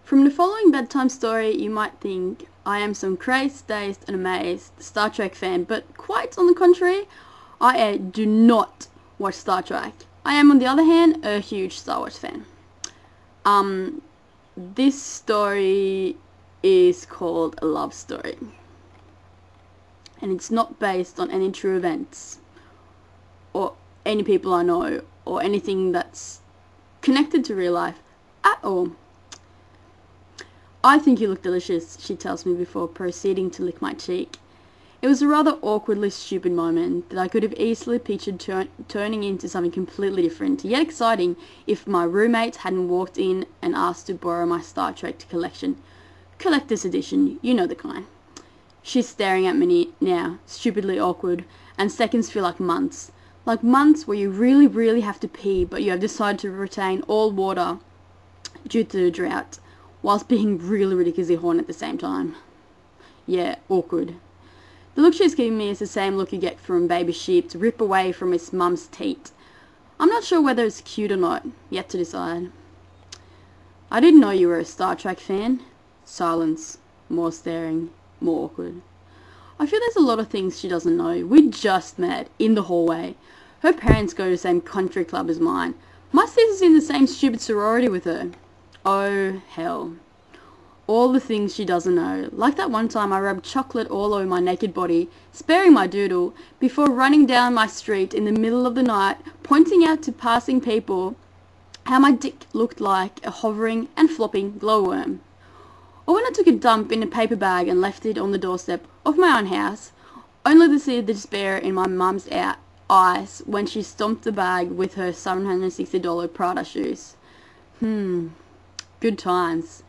From the following bedtime story, you might think I am some crazed, dazed and amazed Star Trek fan, but quite on the contrary, I do not watch Star Trek. I am, on the other hand, a huge Star Wars fan. This story is called a love story, and it's not based on any true events or any people I know or anything that's connected to real life at all. "I think you look delicious," she tells me before proceeding to lick my cheek. It was a rather awkwardly stupid moment that I could have easily pictured turning into something completely different, yet exciting, if my roommate hadn't walked in and asked to borrow my Star Trek collection. Collector's edition, you know the kind. She's staring at me now, stupidly awkward, and seconds feel like months. Like months where you really have to pee, but you have decided to retain all water due to the drought, whilst being really ridiculously horny at the same time. Yeah, awkward. The look she's giving me is the same look you get from a baby sheep to rip away from its mum's teat. I'm not sure whether it's cute or not, yet to decide. "I didn't know you were a Star Trek fan." Silence. More staring. More awkward. I feel there's a lot of things she doesn't know. We just met in the hallway. Her parents go to the same country club as mine. My sister's in the same stupid sorority with her. Oh, hell. All the things she doesn't know. Like that one time I rubbed chocolate all over my naked body, sparing my doodle, before running down my street in the middle of the night, pointing out to passing people how my dick looked like a hovering and flopping glowworm. Or when I took a dump in a paper bag and left it on the doorstep of my own house, only to see the despair in my mum's eyes when she stomped the bag with her $760 Prada shoes. Good times.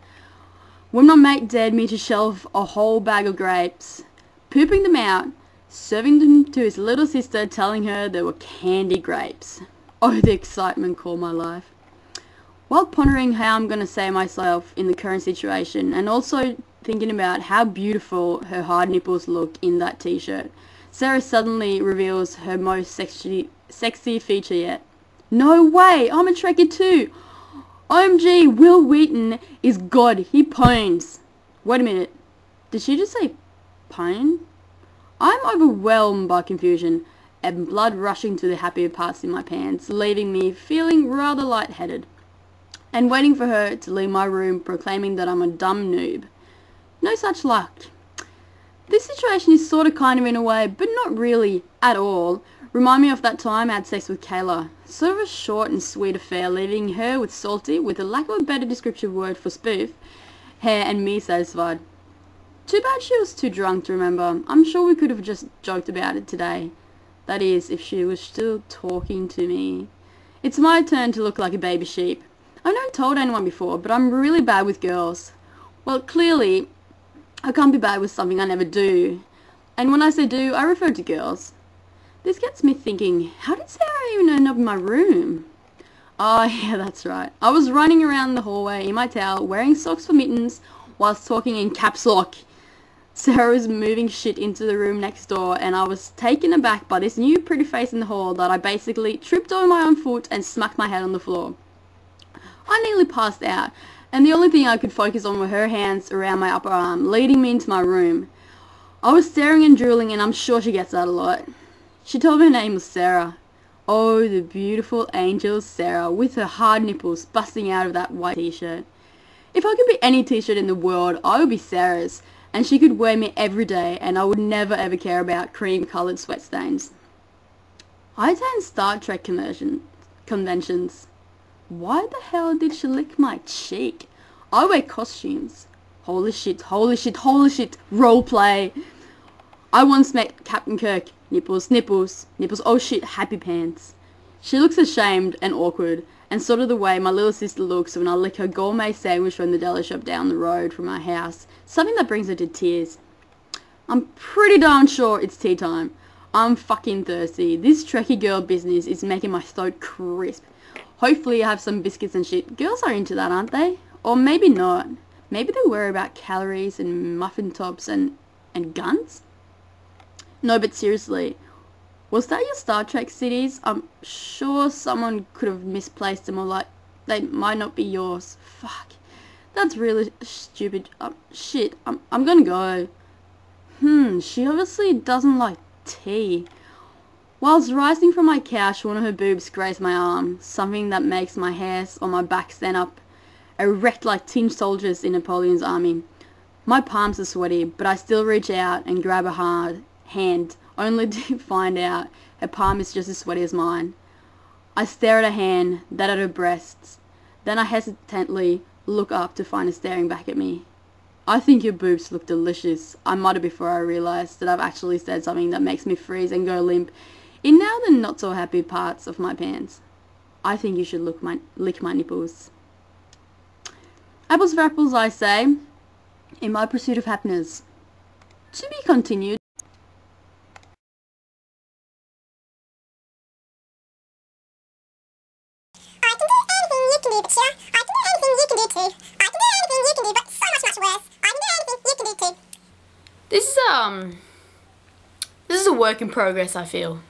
When my mate dared me to shelve a whole bag of grapes, pooping them out, serving them to his little sister, telling her they were candy grapes. Oh, the excitement called my life. While pondering how I'm going to save myself in the current situation, and also thinking about how beautiful her hard nipples look in that t-shirt, Sarah suddenly reveals her most sexy feature yet. "No way! I'm a Trekkie too! OMG, Will Wheaton is God, he pones." Wait a minute, did she just say pone? I'm overwhelmed by confusion and blood rushing to the happier parts in my pants, leaving me feeling rather lightheaded, and waiting for her to leave my room proclaiming that I'm a dumb noob. No such luck. This situation is sort of kind of in a way, but not really at all. Remind me of that time I had sex with Kayla. Sort of a short and sweet affair, leaving her with salty, with a lack of a better descriptive word for spoof, hair, and me satisfied. Too bad she was too drunk to remember. I'm sure we could have just joked about it today. That is, if she was still talking to me. It's my turn to look like a baby sheep. I've never told anyone before, but I'm really bad with girls. Well, clearly, I can't be bad with something I never do. And when I say do, I refer to girls. This gets me thinking, how did Sarah even end up in my room? Oh yeah, that's right. I was running around the hallway in my towel, wearing socks for mittens, whilst talking in caps lock. Sarah was moving shit into the room next door, and I was taken aback by this new pretty face in the hall that I basically tripped over my own foot and smacked my head on the floor. I nearly passed out, and the only thing I could focus on were her hands around my upper arm, leading me into my room. I was staring and drooling, and I'm sure she gets that a lot. She told me her name was Sarah. Oh, the beautiful angel Sarah, with her hard nipples busting out of that white t-shirt. If I could be any t-shirt in the world, I would be Sarah's, and she could wear me every day, and I would never ever care about cream-coloured sweat stains. I attend Star Trek conventions. Why the hell did she lick my cheek? I wear costumes. Holy shit, holy shit, holy shit, roleplay. I once met Captain Kirk. Nipples, nipples, nipples, oh shit, happy pants. She looks ashamed and awkward, and sort of the way my little sister looks when I lick her gourmet sandwich from the deli shop down the road from my house, something that brings her to tears. I'm pretty darn sure it's tea time. I'm fucking thirsty. This Trekkie girl business is making my throat crisp. Hopefully I have some biscuits and shit. Girls are into that, aren't they? Or maybe not. Maybe they worry about calories and muffin tops and guns? No, but seriously, was that your Star Trek cities? I'm sure someone could have misplaced them, or like, they might not be yours. Fuck. That's really stupid. Shit, I'm gonna go. She obviously doesn't like tea. Whilst rising from my couch, one of her boobs grazed my arm, something that makes my hairs on my back stand up erect like tin soldiers in Napoleon's army. My palms are sweaty, but I still reach out and grab a hard hand, only to find out her palm is just as sweaty as mine. I stare at her hand, then at her breasts. Then I hesitantly look up to find her staring back at me. I think your boobs look delicious, I muttered before I realised that I've actually said something that makes me freeze and go limp in now the not so happy parts of my pants. I think you should lick my nipples. Apples for apples, I say, in my pursuit of happiness. To be continued. I can do anything you can do, but yeah, I can do anything you can do too. I can do anything you can do, but so much, much worse. I can do anything you can do too. This is a work in progress, I feel.